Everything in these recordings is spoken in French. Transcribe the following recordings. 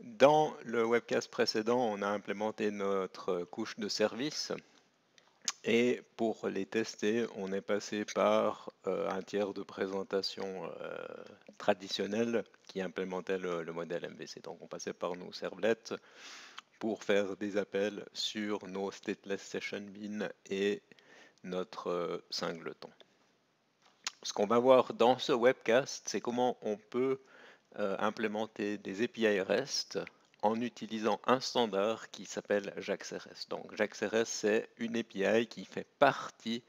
Dans le webcast précédent, on a implémenté notre couche de service et pour les tester, on est passé par un tiers de présentation traditionnel qui implémentait le modèle MVC. Donc on passait par nos servlets pour faire des appels sur nos stateless session bin et notre singleton. Ce qu'on va voir dans ce webcast, c'est comment on peut implémenter des API REST en utilisant un standard qui s'appelle JAX-RS. Donc JAX-RS, c'est une API qui fait partie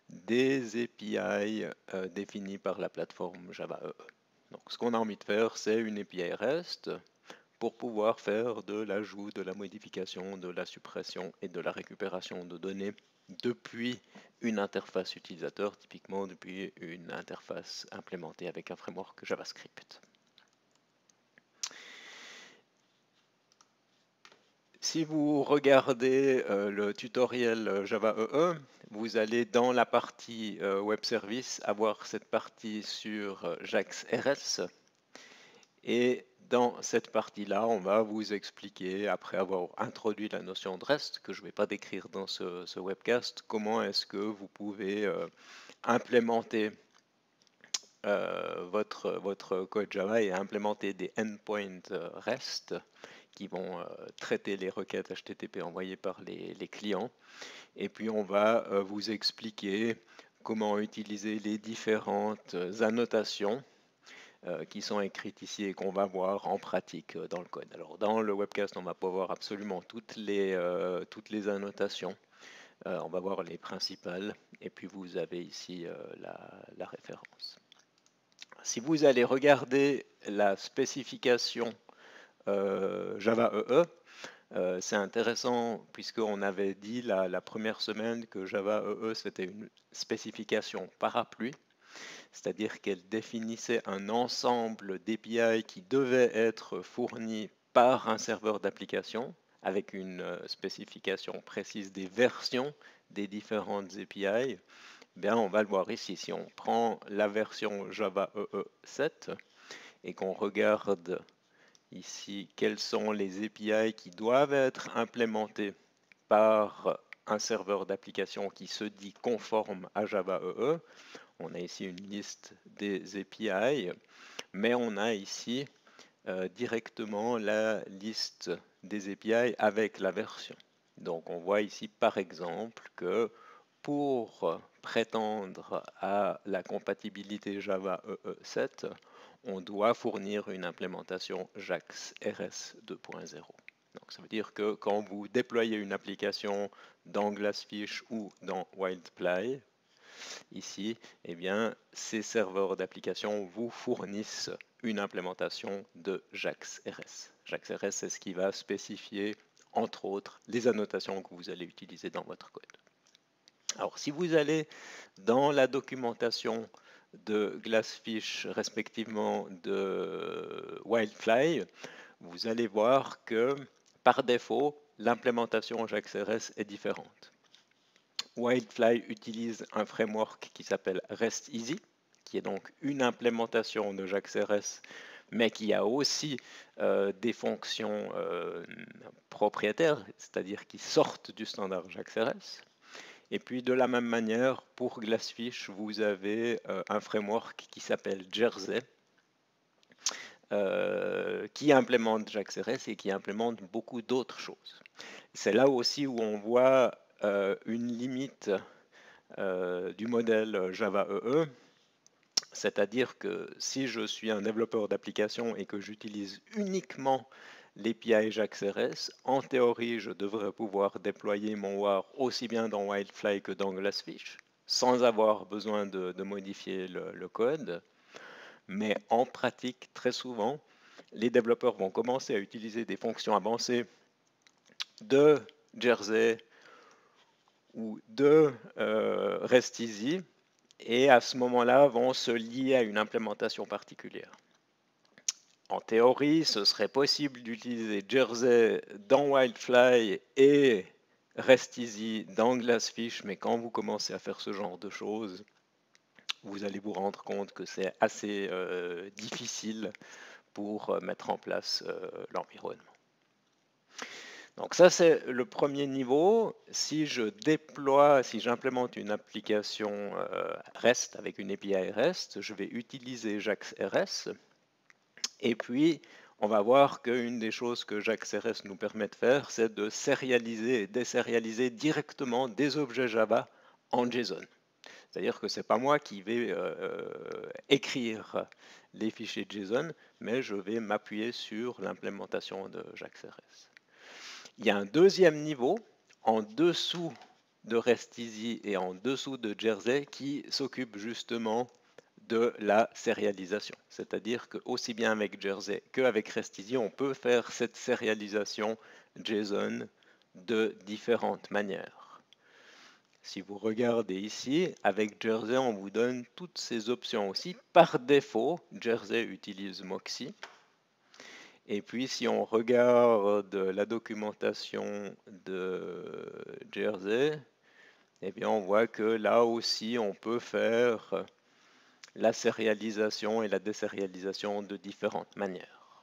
des API définies par la plateforme Java EE. Donc ce qu'on a envie de faire, c'est une API REST pour pouvoir faire de l'ajout, de la modification, de la suppression et de la récupération de données depuis une interface utilisateur, typiquement depuis une interface implémentée avec un framework JavaScript. Si vous regardez le tutoriel Java EE, vous allez dans la partie Web Service avoir cette partie sur JAX-RS. Et dans cette partie-là, on va vous expliquer, après avoir introduit la notion de REST, que je ne vais pas décrire dans ce webcast, comment est-ce que vous pouvez implémenter votre code Java et implémenter des endpoints REST qui vont traiter les requêtes HTTP envoyées par les clients. Et puis on va vous expliquer comment utiliser les différentes annotations qui sont écrites ici et qu'on va voir en pratique dans le code. Alors dans le webcast, on va pas voir absolument toutes les annotations. On va voir les principales et puis vous avez ici la référence. Si vous allez regarder la spécification Java EE, c'est intéressant puisqu'on avait dit la première semaine que Java EE c'était une spécification parapluie, c'est-à-dire qu'elle définissait un ensemble d'API qui devait être fourni par un serveur d'application avec une spécification précise des versions des différentes API. Bien, on va le voir ici. Si on prend la version Java EE 7 et qu'on regarde ici quelles sont les API qui doivent être implémentées par un serveur d'application qui se dit conforme à Java EE, on a ici une liste des API, mais on a ici directement la liste des API avec la version. Donc on voit ici par exemple que pour prétendre à la compatibilité Java EE 7, on doit fournir une implémentation JAX RS 2.0. Donc ça veut dire que quand vous déployez une application dans Glassfish ou dans Wildfly, ici, eh bien, ces serveurs d'application vous fournissent une implémentation de JAX-RS. JAX-RS, c'est ce qui va spécifier, entre autres, les annotations que vous allez utiliser dans votre code. Alors, si vous allez dans la documentation de Glassfish, respectivement de Wildfly, vous allez voir que, par défaut, l'implémentation JAX-RS est différente. Wildfly utilise un framework qui s'appelle REST-Easy, qui est donc une implémentation de JAX-RS, mais qui a aussi des fonctions propriétaires, c'est-à-dire qui sortent du standard JAX-RS. Et puis de la même manière, pour Glassfish, vous avez un framework qui s'appelle Jersey, qui implémente JAX-RS et qui implémente beaucoup d'autres choses. C'est là aussi où on voit une limite du modèle Java EE, c'est-à-dire que si je suis un développeur d'application et que j'utilise uniquement l'API JAX-RS, en théorie, je devrais pouvoir déployer mon WAR aussi bien dans Wildfly que dans Glassfish, sans avoir besoin de modifier le code. Mais en pratique, très souvent, les développeurs vont commencer à utiliser des fonctions avancées de Jersey ou de REST-Easy, et à ce moment-là vont se lier à une implémentation particulière. En théorie, ce serait possible d'utiliser Jersey dans Wildfly et REST-Easy dans Glassfish, mais quand vous commencez à faire ce genre de choses, vous allez vous rendre compte que c'est assez difficile pour mettre en place l'environnement. Donc ça, c'est le premier niveau. Si je déploie, si j'implémente une application REST avec une API REST, je vais utiliser JAX-RS. Et puis, on va voir qu'une des choses que JAX-RS nous permet de faire, c'est de sérialiser et désérialiser directement des objets Java en JSON. C'est-à-dire que ce n'est pas moi qui vais écrire les fichiers JSON, mais je vais m'appuyer sur l'implémentation de JAX-RS. Il y a un deuxième niveau en dessous de REST-Easy et en dessous de Jersey qui s'occupe justement de la sérialisation. C'est-à-dire que aussi bien avec Jersey qu'avec REST-Easy, on peut faire cette sérialisation JSON de différentes manières. Si vous regardez ici, avec Jersey, on vous donne toutes ces options aussi. Par défaut, Jersey utilise Moxie. Et puis, si on regarde la documentation de Jersey, eh bien, on voit que là aussi, on peut faire la sérialisation et la désérialisation de différentes manières.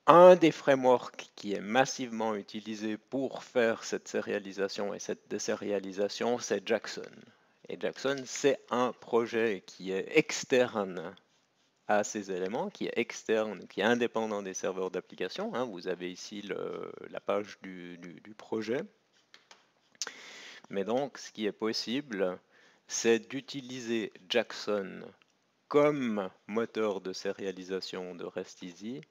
Un des frameworks qui est massivement utilisé pour faire cette sérialisation et cette désérialisation, c'est Jackson. Et Jackson, c'est un projet qui est externe à ces éléments, qui est externe, qui est indépendant des serveurs d'application. Vous avez ici la page du projet. Mais donc, ce qui est possible, c'est d'utiliser Jackson comme moteur de sérialisation de REST-Easy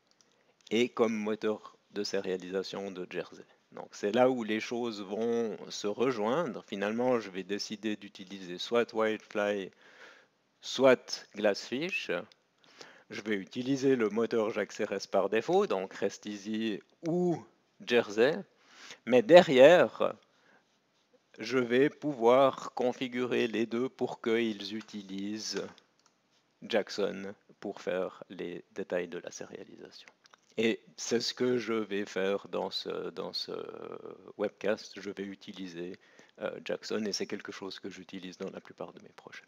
et comme moteur de sérialisation de Jersey. Donc, c'est là où les choses vont se rejoindre. Finalement, je vais décider d'utiliser soit Wildfly, soit Glassfish. Je vais utiliser le moteur JAX-RS par défaut, donc REST-Easy ou Jersey, mais derrière, je vais pouvoir configurer les deux pour qu'ils utilisent Jackson pour faire les détails de la sérialisation. Et c'est ce que je vais faire dans ce webcast. Je vais utiliser Jackson et c'est quelque chose que j'utilise dans la plupart de mes projets.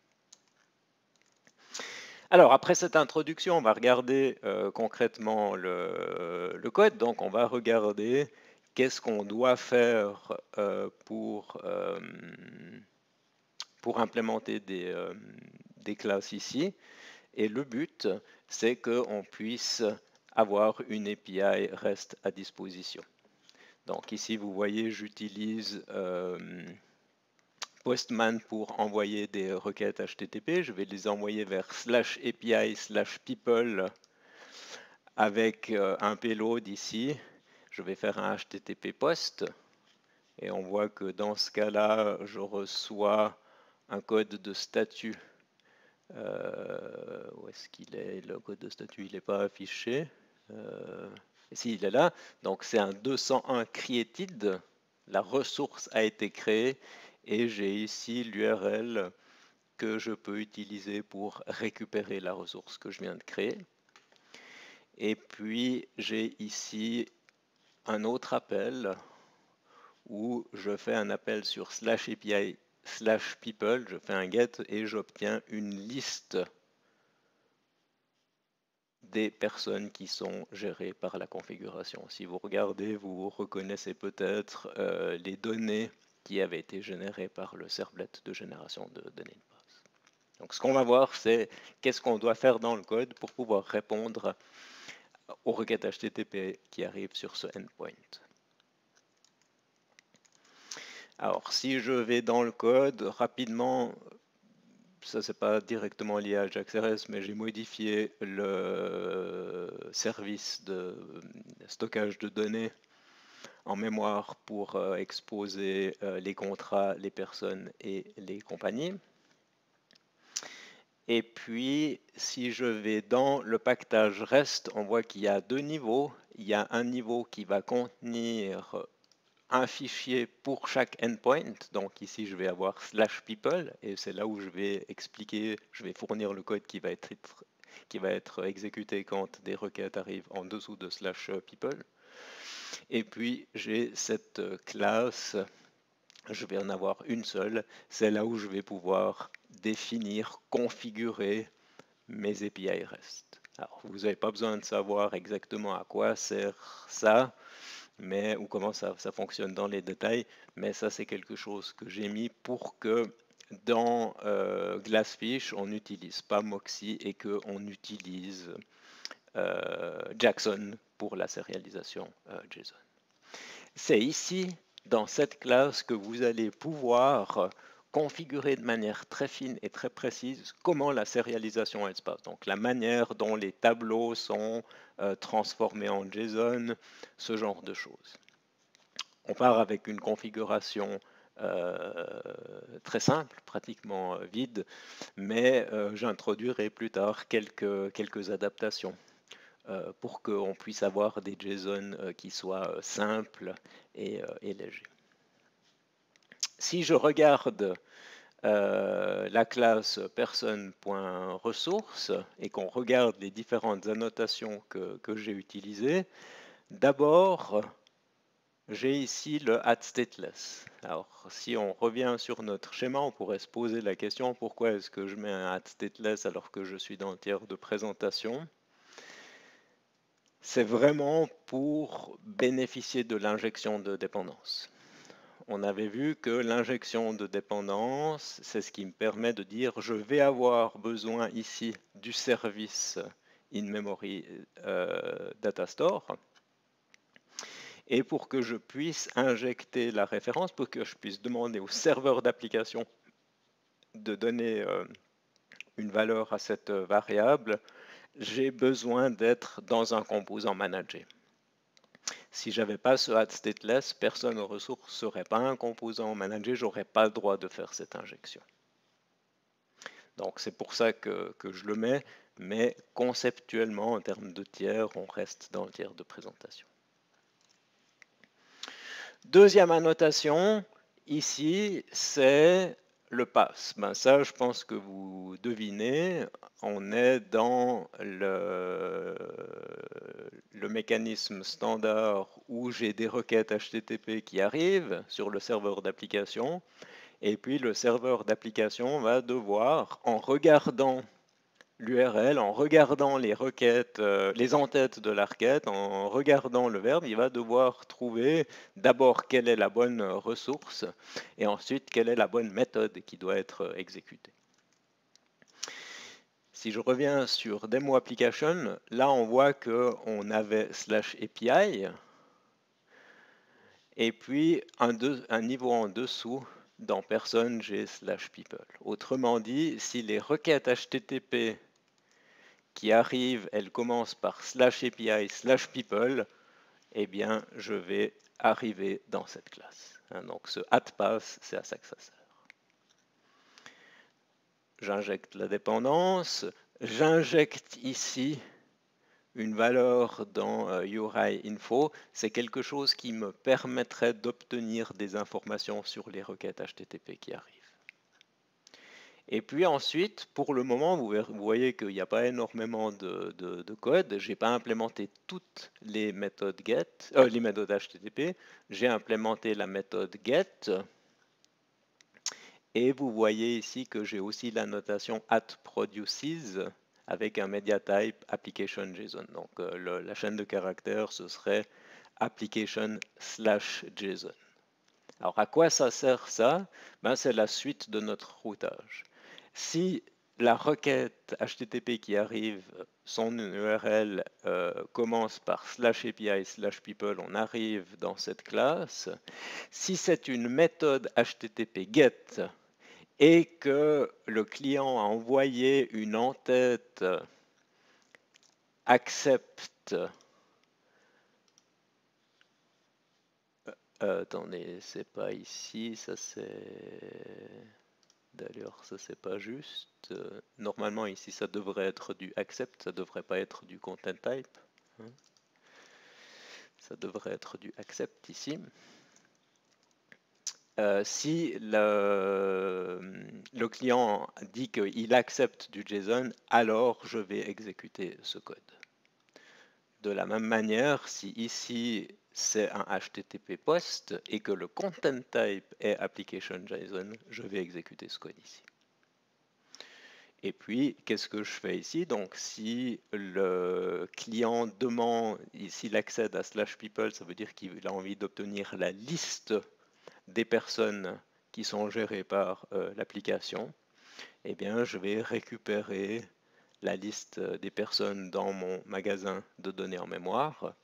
Alors, après cette introduction, on va regarder concrètement le code. Donc, on va regarder qu'est-ce qu'on doit faire pour implémenter des classes ici. Et le but, c'est qu'on puisse avoir une API REST à disposition. Donc, ici, vous voyez, j'utilise Postman pour envoyer des requêtes HTTP. Je vais les envoyer vers /API/people avec un payload ici. Je vais faire un HTTP post. Et on voit que dans ce cas-là, je reçois un code de statut. Où est-ce qu'il est? Le code de statut, il n'est pas affiché. Ici, il est là. Donc, c'est un 201 created. La ressource a été créée. Et j'ai ici l'URL que je peux utiliser pour récupérer la ressource que je viens de créer. Et puis, j'ai ici un autre appel où je fais un appel sur /API/people, je fais un get et j'obtiens une liste des personnes qui sont gérées par la configuration. Si vous regardez, vous reconnaissez peut-être les données qui avaient été générées par le servlet de génération de données de base. Donc ce qu'on va voir, c'est qu'est-ce qu'on doit faire dans le code pour pouvoir répondre aux requêtes HTTP qui arrivent sur ce endpoint. Alors si je vais dans le code, rapidement, ça c'est pas directement lié à JAX-RS, mais j'ai modifié le service de stockage de données en mémoire pour exposer les contrats, les personnes et les compagnies. Et puis, si je vais dans le package REST, on voit qu'il y a deux niveaux. Il y a un niveau qui va contenir un fichier pour chaque endpoint. Donc ici, je vais avoir /people et c'est là où je vais expliquer, je vais fournir le code qui va être exécuté quand des requêtes arrivent en dessous de /people. Et puis, j'ai cette classe, je vais en avoir une seule. C'est là où je vais pouvoir définir, configurer mes API REST. Alors, vous n'avez pas besoin de savoir exactement à quoi sert ça, mais ou comment ça fonctionne dans les détails, mais ça c'est quelque chose que j'ai mis pour que dans Glassfish, on n'utilise pas Moxie et qu'on utilise Jackson pour la sérialisation JSON. C'est ici, dans cette classe, que vous allez pouvoir configurer de manière très fine et très précise comment la sérialisation elle se passe. Donc la manière dont les tableaux sont transformés en JSON, ce genre de choses. On part avec une configuration très simple, pratiquement vide, mais j'introduirai plus tard quelques adaptations pour qu'on puisse avoir des JSON qui soient simples et légers. Si je regarde la classe person.ressource et qu'on regarde les différentes annotations que j'ai utilisées, d'abord, j'ai ici le @stateless. Alors, si on revient sur notre schéma, on pourrait se poser la question pourquoi est-ce que je mets un @stateless alors que je suis dans le tiers de présentation? C'est vraiment pour bénéficier de l'injection de dépendance. On avait vu que l'injection de dépendance, c'est ce qui me permet de dire je vais avoir besoin ici du service in-memory data store. Et pour que je puisse injecter la référence, pour que je puisse demander au serveur d'application de donner une valeur à cette variable, j'ai besoin d'être dans un composant managé. Si je n'avais pas ce @stateless, personne aux ressources ne serait pas un composant managé, je n'aurais pas le droit de faire cette injection. Donc c'est pour ça que je le mets, mais conceptuellement, en termes de tiers, on reste dans le tiers de présentation. Deuxième annotation, ici, c'est le pass. Ben ça, je pense que vous devinez, on est dans le mécanisme standard où j'ai des requêtes HTTP qui arrivent sur le serveur d'application, et puis le serveur d'application va devoir, en regardant l'URL, en regardant les requêtes, les en-têtes de la requête, en regardant le verbe, il va devoir trouver d'abord quelle est la bonne ressource et ensuite quelle est la bonne méthode qui doit être exécutée. Si je reviens sur Demo Application, là on voit qu'on avait /API et puis un niveau en dessous dans Person, j'ai /people. Autrement dit, si les requêtes HTTP qui arrive, elle commence par /API/people, eh bien, je vais arriver dans cette classe. Donc, ce @pass, c'est à ça que ça sert. J'injecte la dépendance. J'injecte ici une valeur dans URI info. C'est quelque chose qui me permettrait d'obtenir des informations sur les requêtes HTTP qui arrivent. Et puis ensuite, pour le moment, vous voyez qu'il n'y a pas énormément de code. Je n'ai pas implémenté toutes les méthodes les méthodes HTTP. J'ai implémenté la méthode get. Et vous voyez ici que j'ai aussi la notation @produces avec un media type application JSON. Donc la chaîne de caractères, ce serait application/JSON. Alors à quoi ça sert ça? Ben, c'est la suite de notre routage. Si la requête HTTP qui arrive, son URL commence par /API/people, on arrive dans cette classe. Si c'est une méthode HTTP GET et que le client a envoyé une en-tête accept. Attendez, c'est pas ici, ça c'est. D'ailleurs, ça c'est pas juste. Normalement ici ça devrait être du accept, ça devrait pas être du content type. Ça devrait être du accept ici. Si le client dit qu'il accepte du JSON, alors je vais exécuter ce code. De la même manière, si ici c'est un HTTP post et que le content type est application JSON, je vais exécuter ce code ici. Et puis, qu'est-ce que je fais ici? Donc, si le client demande, s'il accède à /people, ça veut dire qu'il a envie d'obtenir la liste des personnes qui sont gérées par l'application. Eh bien, je vais récupérer la liste des personnes dans mon magasin de données en mémoire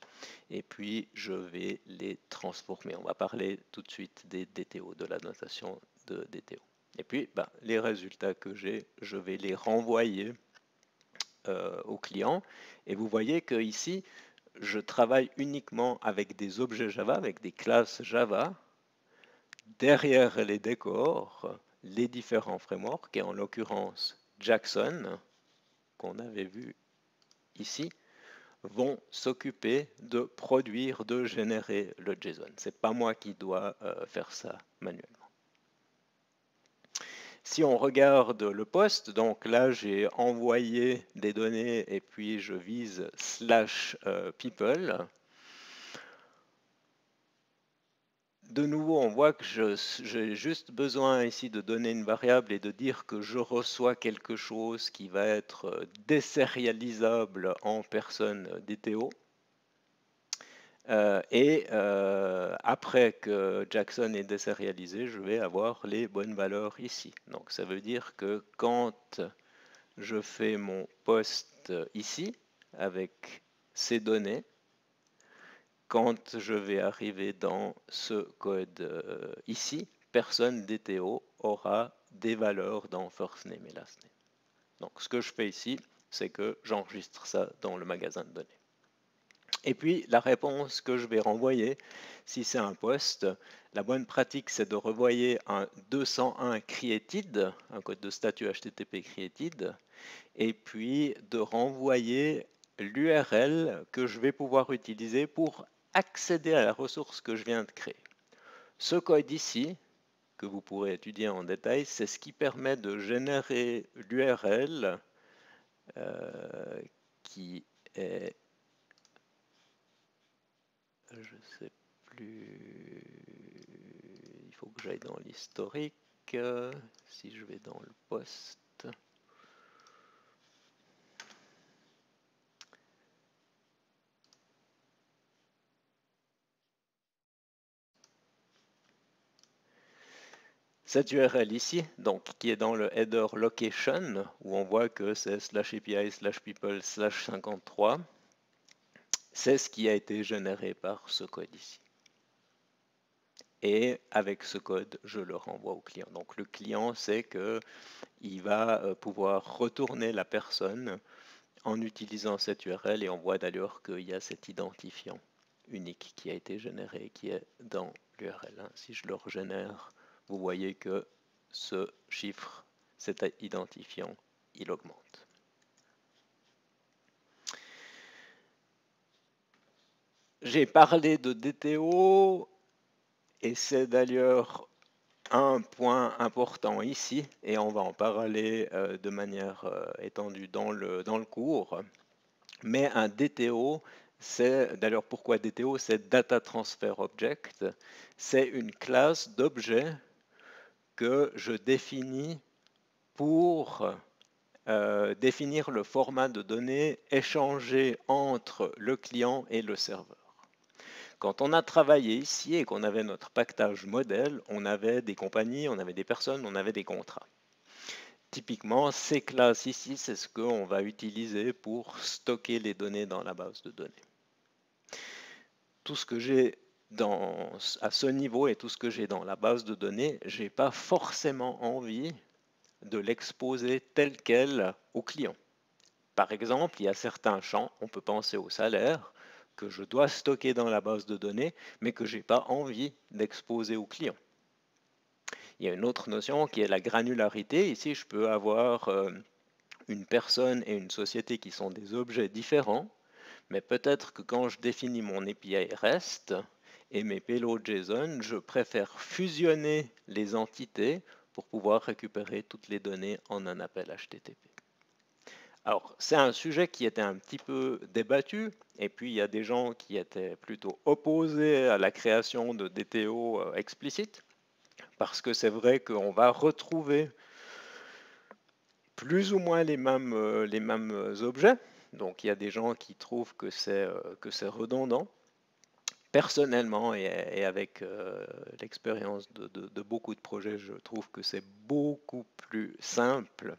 et puis je vais les transformer. On va parler tout de suite des DTO, de la notation de DTO. Et puis, les résultats que j'ai, je vais les renvoyer au client. Et vous voyez que ici, je travaille uniquement avec des objets Java, avec des classes Java. Derrière les décors, les différents frameworks, et en l'occurrence Jackson, qu'on avait vu ici, vont s'occuper de produire, de générer le JSON. Ce n'est pas moi qui dois faire ça manuellement. Si on regarde le poste, donc là j'ai envoyé des données et puis je vise /people. De nouveau, on voit que j'ai juste besoin ici de donner une variable et de dire que je reçois quelque chose qui va être désérialisable en personne DTO. Après que Jackson est désérialisé, je vais avoir les bonnes valeurs ici. Donc ça veut dire que quand je fais mon post ici, avec ces données, quand je vais arriver dans ce code ici, personne DTO aura des valeurs dans first name et last name. Donc ce que je fais ici, c'est que j'enregistre ça dans le magasin de données. Et puis la réponse que je vais renvoyer, si c'est un post, la bonne pratique c'est de renvoyer un 201 created, un code de statut HTTP created, et puis de renvoyer l'URL que je vais pouvoir utiliser pour accéder à la ressource que je viens de créer. Ce code ici, que vous pourrez étudier en détail, c'est ce qui permet de générer l'URL qui est, je ne sais plus, il faut que j'aille dans l'historique, si je vais dans le post. Cette URL ici, donc, qui est dans le header location, où on voit que c'est /api /people/53, c'est ce qui a été généré par ce code ici. Et avec ce code, je le renvoie au client. Donc le client sait qu'il va pouvoir retourner la personne en utilisant cette URL, et on voit d'ailleurs qu'il y a cet identifiant unique qui a été généré, qui est dans l'URL. Si je le régénère, vous voyez que ce chiffre, cet identifiant, il augmente. J'ai parlé de DTO, et c'est d'ailleurs un point important ici, et on va en parler de manière étendue dans le cours. Mais un DTO, c'est d'ailleurs pourquoi DTO, c'est Data Transfer Object, c'est une classe d'objets que je définis pour définir le format de données échangé entre le client et le serveur. Quand on a travaillé ici et qu'on avait notre pactage modèle, on avait des compagnies, on avait des personnes, on avait des contrats. Typiquement, ces classes ici, c'est ce qu'on va utiliser pour stocker les données dans la base de données. Tout ce que j'ai à ce niveau et tout ce que j'ai dans la base de données, je n'ai pas forcément envie de l'exposer tel quel au client. Par exemple, il y a certains champs, on peut penser au salaire, que je dois stocker dans la base de données, mais que je n'ai pas envie d'exposer au client. Il y a une autre notion qui est la granularité. Ici, je peux avoir une personne et une société qui sont des objets différents, mais peut-être que quand je définis mon API REST et mes payloads JSON, je préfère fusionner les entités pour pouvoir récupérer toutes les données en un appel HTTP. Alors, c'est un sujet qui était un petit peu débattu, et puis il y a des gens qui étaient plutôt opposés à la création de DTO explicites, parce que c'est vrai qu'on va retrouver plus ou moins les mêmes objets. Donc il y a des gens qui trouvent que c'est redondant. Personnellement, et avec l'expérience de beaucoup de projets, je trouve que c'est beaucoup plus simple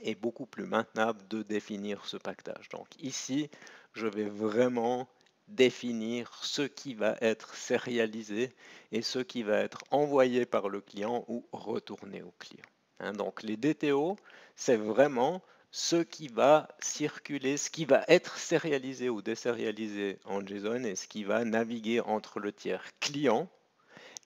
et beaucoup plus maintenable de définir ce pactage. Donc ici, je vais vraiment définir ce qui va être sérialisé et ce qui va être envoyé par le client ou retourné au client. Hein, donc les DTO, c'est vraiment ce qui va circuler, ce qui va être sérialisé ou désérialisé en JSON et ce qui va naviguer entre le tiers client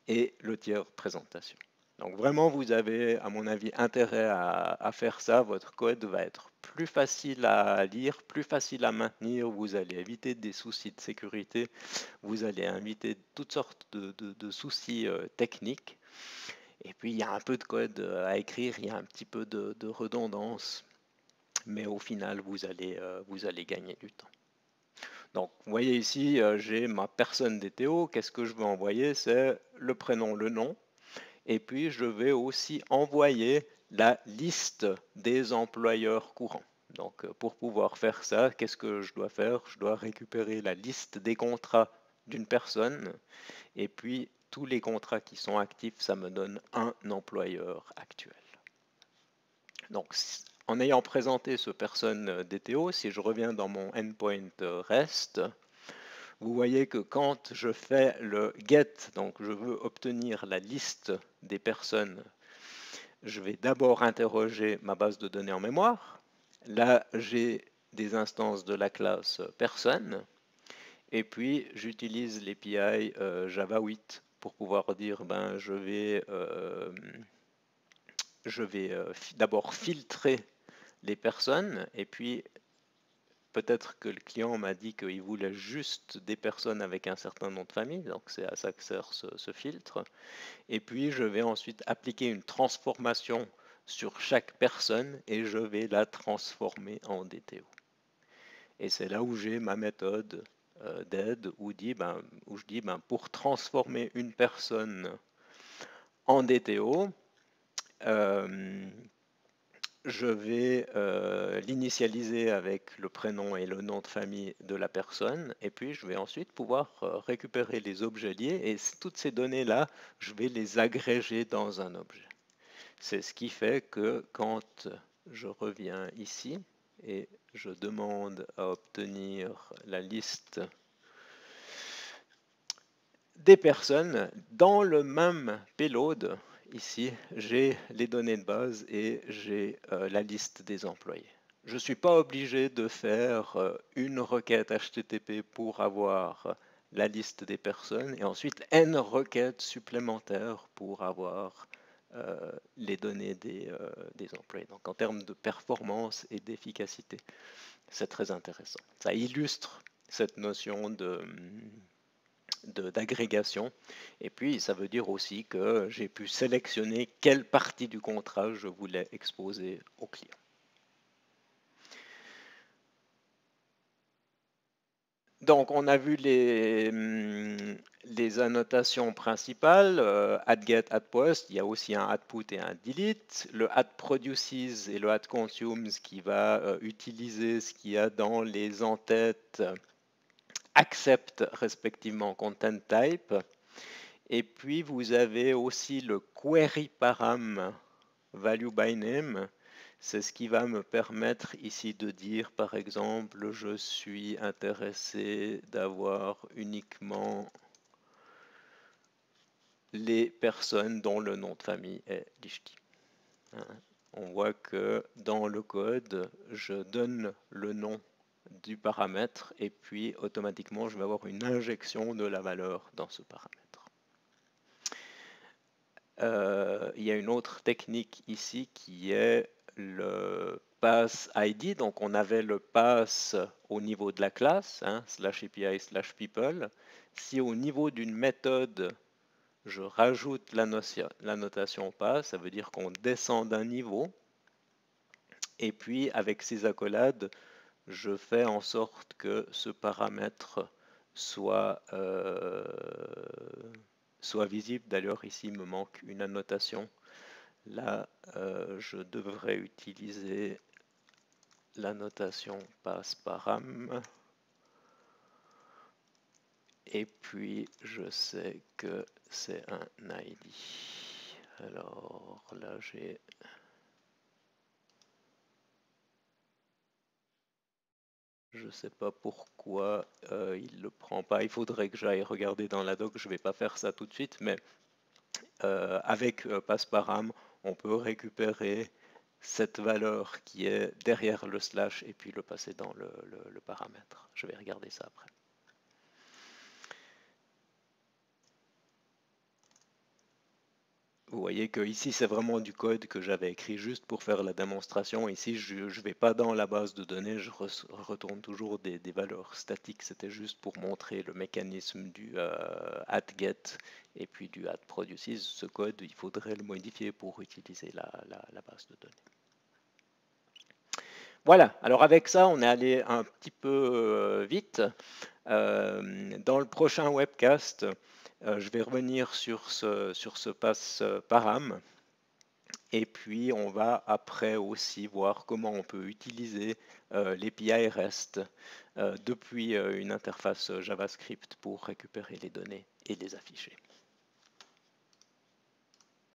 et le tiers présentation. Donc vraiment, vous avez, à mon avis, intérêt à faire ça. Votre code va être plus facile à lire, plus facile à maintenir. Vous allez éviter des soucis de sécurité. Vous allez éviter toutes sortes de soucis techniques. Et puis, il y a un peu de code à écrire, il y a un petit peu de redondance. Mais au final, vous allez gagner du temps. Donc, vous voyez ici, j'ai ma personne DTO. Qu'est-ce que je veux envoyer? C'est le prénom, le nom. Et puis, je vais aussi envoyer la liste des employeurs courants. Donc, pour pouvoir faire ça, qu'est-ce que je dois faire? Je dois récupérer la liste des contrats d'une personne. Et puis, tous les contrats qui sont actifs, ça me donne un employeur actuel. Donc, en ayant présenté ce personne DTO, si je reviens dans mon endpoint REST, vous voyez que quand je fais le get, donc je veux obtenir la liste des personnes, je vais d'abord interroger ma base de données en mémoire. Là, j'ai des instances de la classe personne. Et puis, j'utilise l'API Java 8 pour pouvoir dire, ben, je vais d'abord filtrer les personnes et puis peut-être que le client m'a dit qu'il voulait juste des personnes avec un certain nom de famille, donc c'est à ça que sert ce filtre. Et puis je vais ensuite appliquer une transformation sur chaque personne et je vais la transformer en DTO. Et c'est là où j'ai ma méthode d'aide où je dis pour transformer une personne en DTO, je vais l'initialiser avec le prénom et le nom de famille de la personne, et puis je vais ensuite pouvoir récupérer les objets liés, et toutes ces données-là, je vais les agréger dans un objet. C'est ce qui fait que quand je reviens ici, et je demande à obtenir la liste des personnes, dans le même payload, ici, j'ai les données de base et j'ai la liste des employés. Je ne suis pas obligé de faire une requête HTTP pour avoir la liste des personnes et ensuite n requêtes supplémentaires pour avoir les données des employés. Donc en termes de performance et d'efficacité, c'est très intéressant. Ça illustre cette notion d'agrégation. Et puis, ça veut dire aussi que j'ai pu sélectionner quelle partie du contrat je voulais exposer au client. Donc, on a vu les annotations principales, add get, add post. Il y a aussi un add put et un delete. Le add produces et le add consumes qui va utiliser ce qu'il y a dans les entêtes accept respectivement content type. Et puis, vous avez aussi le query param value by name. C'est ce qui va me permettre ici de dire, par exemple, je suis intéressé d'avoir uniquement les personnes dont le nom de famille est Lichty. On voit que dans le code, je donne le nom du paramètre et puis automatiquement, je vais avoir une injection de la valeur dans ce paramètre. Il y a une autre technique ici qui est le pass ID. Donc on avait le pass au niveau de la classe, /API /people. Si au niveau d'une méthode, je rajoute la notation pass, ça veut dire qu'on descend d'un niveau. Et puis avec ces accolades, je fais en sorte que ce paramètre soit visible. D'ailleurs, ici, il me manque une annotation Là, je devrais utiliser la notation passParam. Et puis, je sais que c'est un ID. Alors là, j'ai... Je ne sais pas pourquoi il ne le prend pas. Il faudrait que j'aille regarder dans la doc. Je ne vais pas faire ça tout de suite, mais avec passParam, on peut récupérer cette valeur qui est derrière le slash et puis le passer dans le paramètre. Je vais regarder ça après. Vous voyez que ici c'est vraiment du code que j'avais écrit juste pour faire la démonstration. Ici je ne vais pas dans la base de données, je retourne toujours des valeurs statiques. C'était juste pour montrer le mécanisme du add_get et puis du add_produces. Ce code, il faudrait le modifier pour utiliser la base de données. Voilà, alors avec ça on est allé un petit peu vite. Dans le prochain webcast, je vais revenir sur ce passParam. Et puis, on va après aussi voir comment on peut utiliser l'API REST depuis une interface JavaScript pour récupérer les données et les afficher.